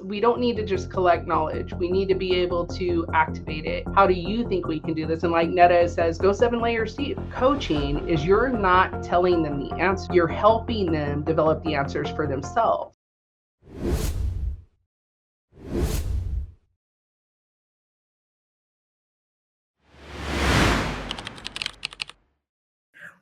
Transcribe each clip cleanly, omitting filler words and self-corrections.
We don't need to just collect knowledge. We need to be able to activate it. How do you think we can do this? And like Netta says, go 7 layers deep. Coaching is you're not telling them the answer. You're helping them develop the answers for themselves.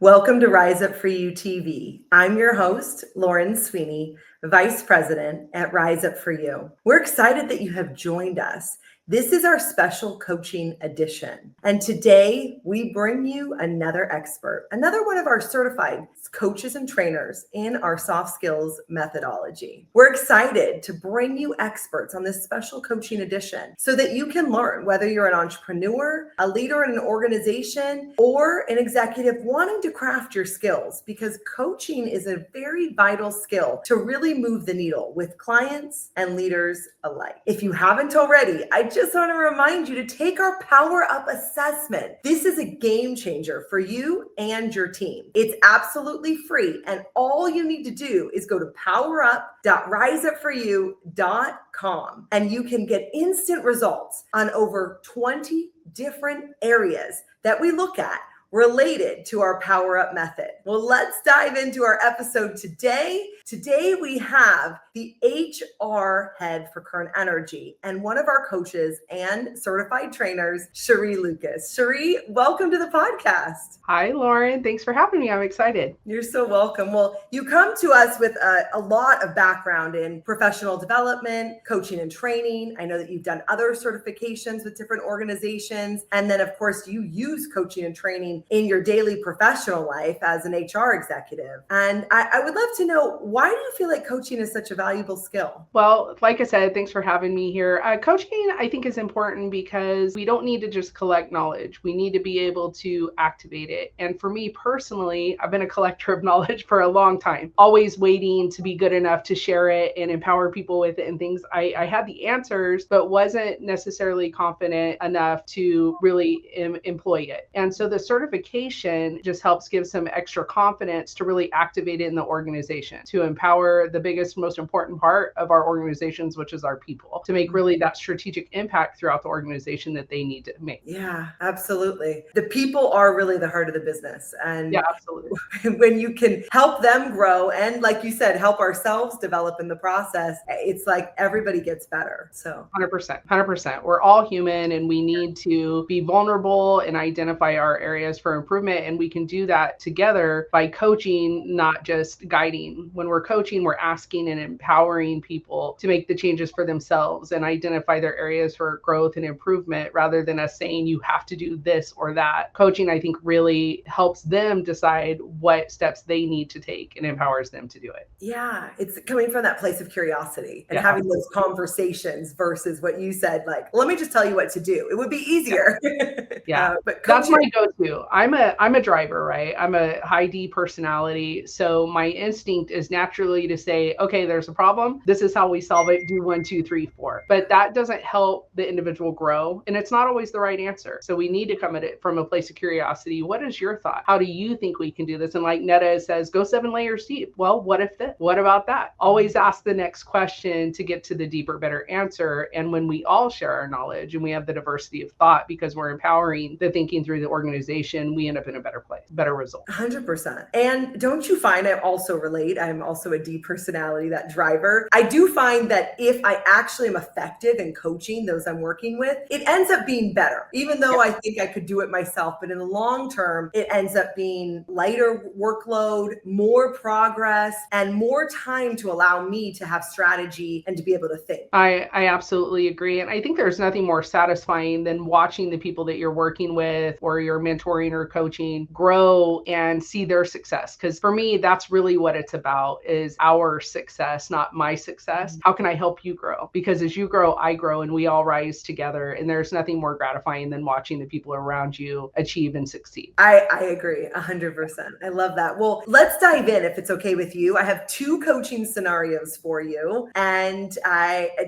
Welcome to Rise Up For You TV. I'm your host, Lauren Sweeney, Vice President at Rise Up For You. We're excited that you have joined us. This is our special coaching edition. And today we bring you another expert, another one of our certified coaches and trainers in our soft skills methodology. We're excited to bring you experts on this special coaching edition so that you can learn whether you're an entrepreneur, a leader in an organization, or an executive wanting to craft your skills, because coaching is a very vital skill to really move the needle with clients and leaders alike. If you haven't already, I just want to remind you to take our Power Up assessment. This is a game changer for you and your team. It's absolutely free, and all you need to do is go to powerup.riseupforyou.com and you can get instant results on over 20 different areas that we look at related to our Power Up method. Well, let's dive into our episode today. Today we have the HR head for Kern Energy and one of our coaches and certified trainers, Cherie Lucas. Cherie, welcome to the podcast. Hi, Lauren. Thanks for having me. I'm excited. You're so welcome. Well, you come to us with a lot of background in professional development, coaching and training. I know that you've done other certifications with different organizations. And then, of course, you use coaching and training in your daily professional life as an HR executive. And I would love to know, why do you feel like coaching is such a valuable skill? Well, like I said, thanks for having me here. Coaching, I think, is important because we don't need to just collect knowledge. We need to be able to activate it. And for me personally, I've been a collector of knowledge for a long time, always waiting to be good enough to share it and empower people with it and things. I had the answers, but wasn't necessarily confident enough to really employ it. And so the certification just helps give some extra confidence to really activate it in the organization, to empower the biggest, most important part of our organizations, which is our people, to make really that strategic impact throughout the organization that they need to make. Yeah, absolutely. The people are really the heart of the business. And yeah, absolutely. When you can help them grow and, like you said, help ourselves develop in the process, it's like everybody gets better. So 100%. We're all human and we need to be vulnerable and identify our areas for improvement. And we can do that together by coaching, not just guiding. When we're coaching, we're asking and empowering people to make the changes for themselves and identify their areas for growth and improvement, rather than us saying you have to do this or that. Coaching, I think, really helps them decide what steps they need to take and empowers them to do it. Yeah, it's coming from that place of curiosity and having those conversations versus what you said, like, let me just tell you what to do. It would be easier. But that's my go-to. I'm a driver, right? I'm a high D personality. So my instinct is naturally to say, okay, there's a problem. This is how we solve it. Do 1, 2, 3, 4. But that doesn't help the individual grow. And it's not always the right answer. So we need to come at it from a place of curiosity. What is your thought? How do you think we can do this? And like Netta says, go 7 layers deep. Well, what if this? What about that? Always ask the next question to get to the deeper, better answer. And when we all share our knowledge and we have the diversity of thought because we're empowering the thinking through the organization, we end up in a better place, better result. 100%. And don't you find, I also relate, I'm also a D personality, that driver. I do find that if I actually am effective in coaching those I'm working with, it ends up being better, even though I think I could do it myself. But in the long term, it ends up being lighter workload, more progress, and more time to allow me to have strategy and to be able to think. I absolutely agree. And I think there's nothing more satisfying than watching the people that you're working with or you're mentoring or coaching grow and see their success. Because for me, that's really what it's about, is our success, not my success. How can I help you grow? Because as you grow, I grow, and we all rise together. And there's nothing more gratifying than watching the people around you achieve and succeed. I agree 100%. I love that. Well, let's dive in if it's okay with you. I have 2 coaching scenarios for you. And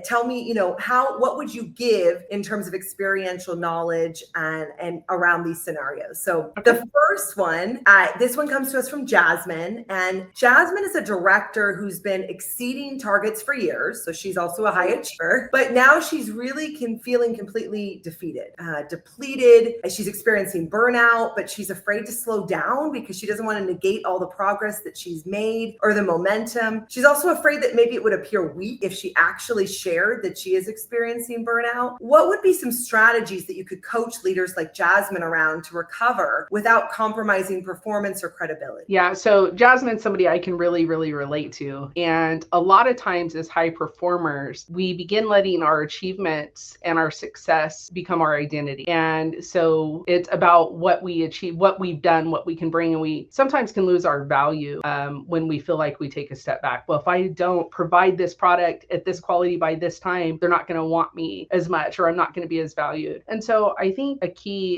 tell me, what would you give in terms of experiential knowledge and around these scenarios? So Okay. the first one, this one comes to us from Jasmine. And Jasmine is a director who's been exceeding targets for years. So she's also a high achiever, but now she's really feeling completely defeated, depleted. She's experiencing burnout, but she's afraid to slow down because she doesn't want to negate all the progress that she's made or the momentum. She's also afraid that maybe it would appear weak if she actually shared that she is experiencing burnout. What would be some strategies that you could coach leaders like Jasmine around to recover without compromising performance or credibility? Yeah, so Jasmine's somebody I can really, really relate to. And a lot of times as high performers, we begin letting our achievements and our success become our identity. And so it's about what we achieve, what we've done, what we can bring. And we sometimes can lose our value when we feel like we take a step back. Well, if I don't provide this product at this quality by this time, they're not going to want me as much, or I'm not going to be as valued. And so I think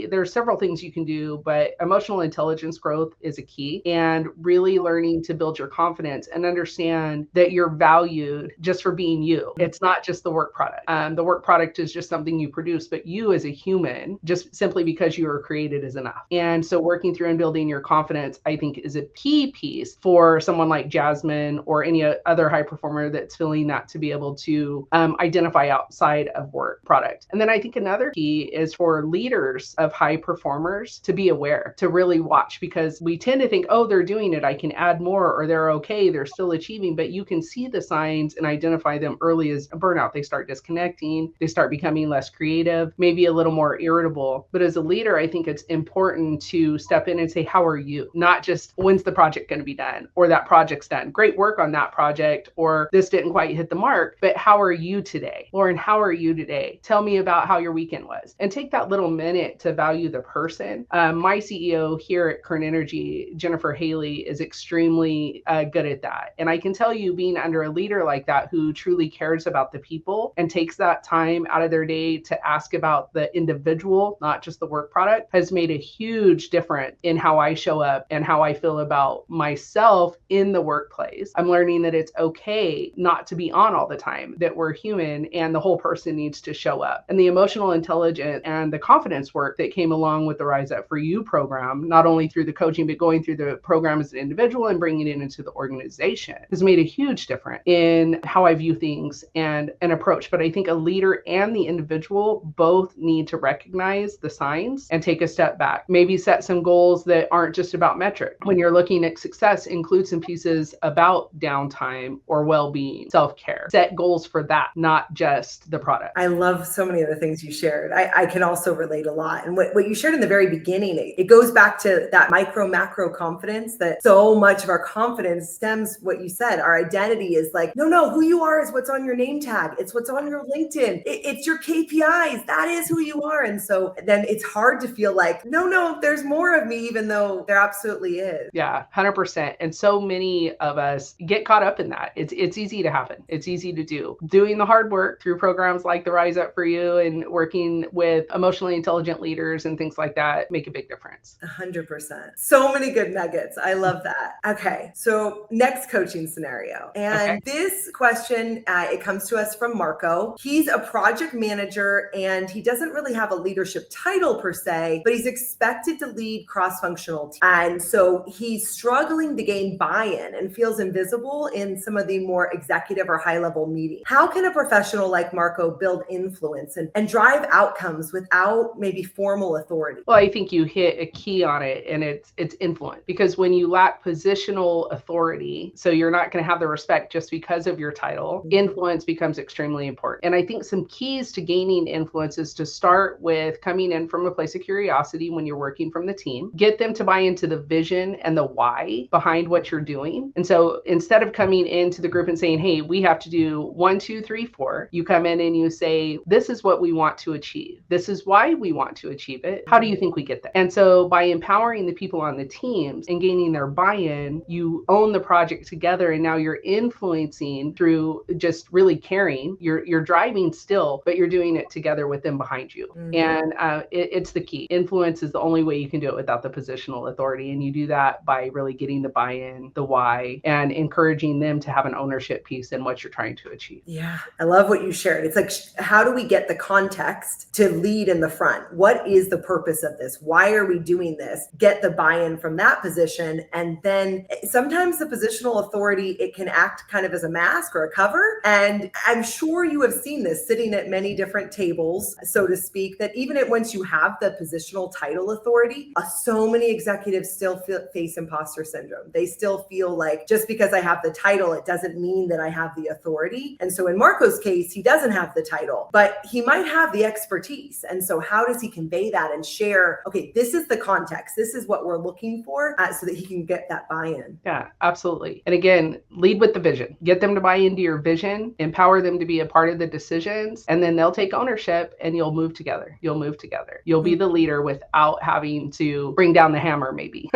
there are several things you can do, but emotional intelligence growth is a key, and really learning to build your confidence and understand that you're valued just for being you. It's not just the work product. The work product is just something you produce, but you as a human, just simply because you were created, is enough. And so working through and building your confidence, I think, is a key piece for someone like Jasmine or any other high performer that's feeling that, to be able to identify outside of work product. And then I think another key is for leaders of high performers to be aware, to really watch, because we tend to think, oh, they're doing it, I can add more, or they're okay, they're still achieving, but you can see the signs and identify them early as a burnout. They start disconnecting, they start becoming less creative, maybe a little more irritable. But as a leader, I think it's important to step in and say, how are you? Not just, when's the project going to be done, or that project's done, great work on that project, or this didn't quite hit the mark, but how are you today? Lauren, how are you today? Tell me about how your weekend was. And take that little minute to value the person. My CEO here at Kern Energy, Jennifer Haley, is extremely good at that. And I can tell you, being under a leader like that who truly cares about the people and takes that time out of their day to ask about the individual, not just the work product, has made a huge difference in how I show up and how I feel about myself in the workplace. I'm learning that it's okay not to be on all the time, that we're human and the whole person needs to show up. And the emotional intelligence and the confidence work that came along with the Rise Up For You program, not only through the coaching, but going through the program as an individual and bringing it into the organization, has made a huge difference in how I view things and an approach. But I think a leader and the individual both need to recognize the signs and take a step back. Maybe set some goals that aren't just about metric. When you're looking at success, include some pieces about downtime or well-being, self-care. Set goals for that, not just the product. I love so many of the things you shared. I can also relate a lot. And what you shared in the very beginning, it goes back to that micro macro confidence, that so much of our confidence stems, what you said, our identity is like, no, who you are is what's on your name tag. It's what's on your LinkedIn. It's your KPIs. That is who you are. And so then it's hard to feel like, no, there's more of me, even though there absolutely is. Yeah, 100%. And so many of us get caught up in that. It's easy to happen. It's easy to do. Doing the hard work through programs like the Rise Up For You and working with emotionally intelligent leaders and things like that make a big difference. 100%. So many good nuggets. I love that. Okay. So next coaching scenario. And this question, it comes to us from Marco. He's a project manager and he doesn't really have a leadership title per se, but he's expected to lead cross-functional teams. And so he's struggling to gain buy-in and feels invisible in some of the more executive or high-level meetings. How can a professional like Marco build influence and drive outcomes without maybe formal authority? Well, I think you hit a key on it, and it's influence. Because when you lack positional authority, so you're not going to have the respect just because of your title, influence becomes extremely important. And I think some keys to gaining influence is to start with coming in from a place of curiosity when you're working from the team. Get them to buy into the vision and the why behind what you're doing. And so instead of coming into the group and saying, hey, we have to do 1, 2, 3, 4, you come in and you say, this is what we want to achieve. This is why we want to achieve it. How do you think we get there? And so by empowering the people on the teams and gaining their buy-in, you own the project together, and now you're influencing through just really caring. You're driving still, but you're doing it together with them behind you. And it's the key. Influence is the only way you can do it without the positional authority. And you do that by really getting the buy-in, the why, and encouraging them to have an ownership piece in what you're trying to achieve. Yeah, I love what you shared. It's like, how do we get the context to lead in the front? What is the purpose of this? Why Why are we doing this? Get the buy-in from that position. And then sometimes the positional authority, it can act kind of as a mask or a cover. And I'm sure you have seen this sitting at many different tables, so to speak, that even once you have the positional title authority, so many executives still face imposter syndrome. They still feel like just because I have the title, it doesn't mean that I have the authority. And so in Marco's case, he doesn't have the title, but he might have the expertise. And so how does he convey that and share, okay, this is the context, this is what we're looking for, so that he can get that buy-in? Yeah, absolutely. And again, lead with the vision. Get them to buy into your vision, empower them to be a part of the decisions, and then they'll take ownership and you'll move together. You'll move together. You'll be the leader without having to bring down the hammer, maybe.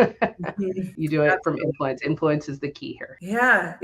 You do it from influence. Influence is the key here. Yeah.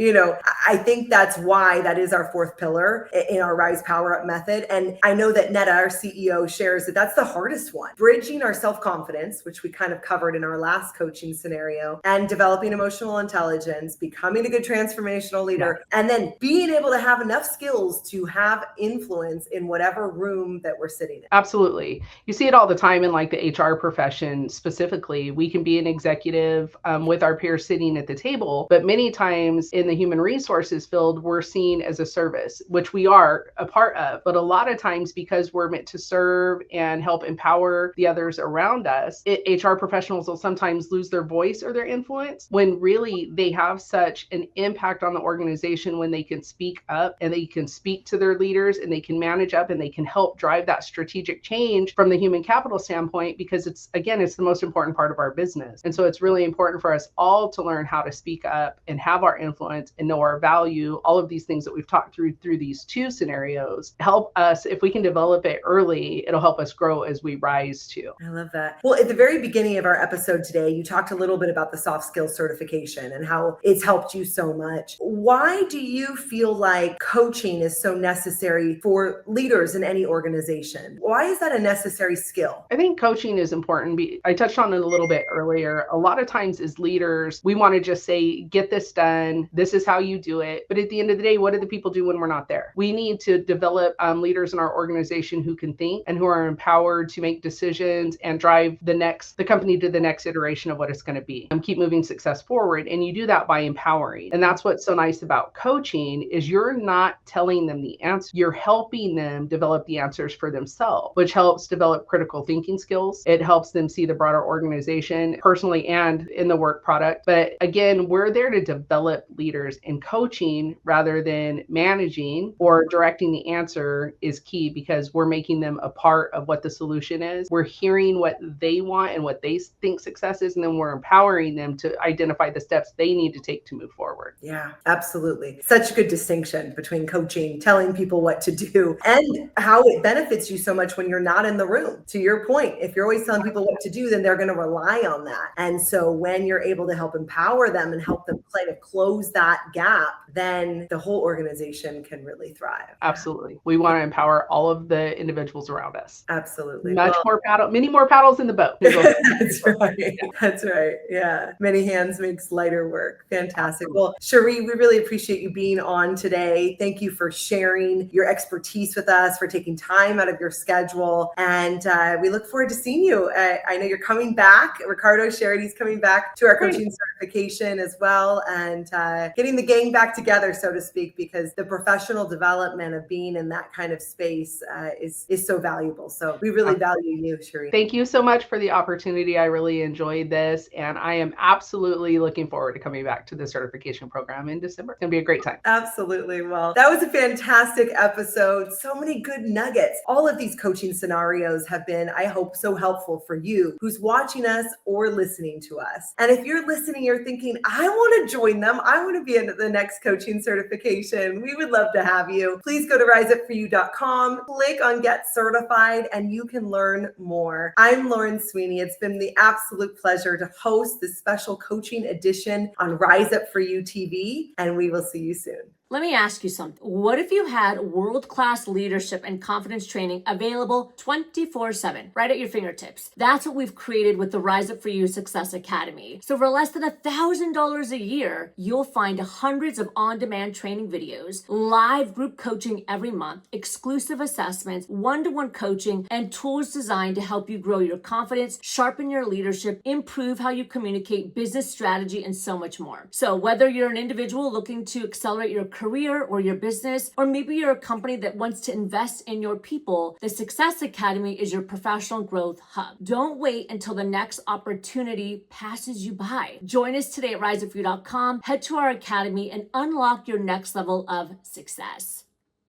I think that's why that is our fourth pillar in our Rise Power Up method. And I know that Netta, our CEO, shares that that's the hardest one. Bridging our self-confidence, which we kind of covered in our last coaching scenario, and developing emotional intelligence, becoming a good transformational leader, and then being able to have enough skills to have influence in whatever room that we're sitting in. Absolutely. You see it all the time in like the HR profession specifically. We can be an executive with our peers sitting at the table, but many times in the human resources field, we're seen as a service, which we are a part of. But a lot of times, because we're meant to serve and help empower the others around us, HR professionals will sometimes lose their voice or their influence when really they have such an impact on the organization when they can speak up and they can speak to their leaders and they can manage up and they can help drive that strategic change from the human capital standpoint, because it's the most important part of our business. And so it's really important for us all to learn how to speak up and have our influence and know our value. All of these things that we've talked through these two scenarios help us. If we can develop it early, it'll help us grow as we rise too. I love that. Well, at the very beginning of our episode today, you talked a little bit about the soft skills certification and how it's helped you so much. Why do you feel like coaching is so necessary for leaders in any organization? Why is that a necessary skill? I think coaching is important. I touched on it a little bit earlier. A lot of times as leaders, we want to just say, get this done. This is how you do it. But at the end of the day, what do the people do when we're not there? We need to develop leaders in our organization who can think and who are empowered to make decisions and drive the company to the next iteration of what it's going to be and keep moving success forward. And you do that by empowering. And that's what's so nice about coaching is you're not telling them the answer. You're helping them develop the answers for themselves, which helps develop critical thinking skills. It helps them see the broader organization personally and in the work product. But again, we're there to develop leaders, and coaching rather than managing or directing the answer is key, because we're making them a part of what the solution is. We're hearing what they want and what they think success is, and then we're empowering them to identify the steps they need to take to move forward. Yeah, absolutely. Such a good distinction between coaching, telling people what to do, and how it benefits you so much when you're not in the room. To your point, if you're always telling people what to do, then they're going to rely on that. And so when you're able to help empower them and help them kind of close that gap, then the whole organization can really thrive. Absolutely. We want to empower all of the individuals around us. Absolutely. Many more paddles in the boat. That's right. Yeah. That's right. Yeah. Many hands makes lighter work. Fantastic. Well, Cherie, we really appreciate you being on today. Thank you for sharing your expertise with us, for taking time out of your schedule. And we look forward to seeing you. I know you're coming back. Ricardo Charity's coming back to our coaching certification as well, and getting the gang back together, so to speak, because the professional development of being in that kind of space is so valuable. So we really value you, Cherie. Thank you so much for the opportunity. I really enjoyed this, and I am absolutely looking forward to coming back to the certification program in December. It's going to be a great time. Absolutely. Well, that was a fantastic episode. So many good nuggets. All of these coaching scenarios have been, I hope, so helpful for you who's watching us or listening to us. And if you're listening, you're thinking, I want to join them. I want to be in the next coaching certification. We would love to have you. Please go to riseupforyou.com, click on Get Certified, and you can learn more. I'm Lauren Sweeney. It's been the absolute pleasure to host this special coaching edition on Rise Up For You TV, and we will see you soon. Let me ask you something. What if you had world-class leadership and confidence training available 24/7, right at your fingertips? That's what we've created with the Rise Up For You Success Academy. So for less than $1,000 a year, you'll find hundreds of on-demand training videos, live group coaching every month, exclusive assessments, one-to-one coaching, and tools designed to help you grow your confidence, sharpen your leadership, improve how you communicate, business strategy, and so much more. So whether you're an individual looking to accelerate your career or your business, or maybe you're a company that wants to invest in your people, the Success Academy is your professional growth hub. Don't wait until the next opportunity passes you by. Join us today at riseupforyou.com, head to our academy, and unlock your next level of success.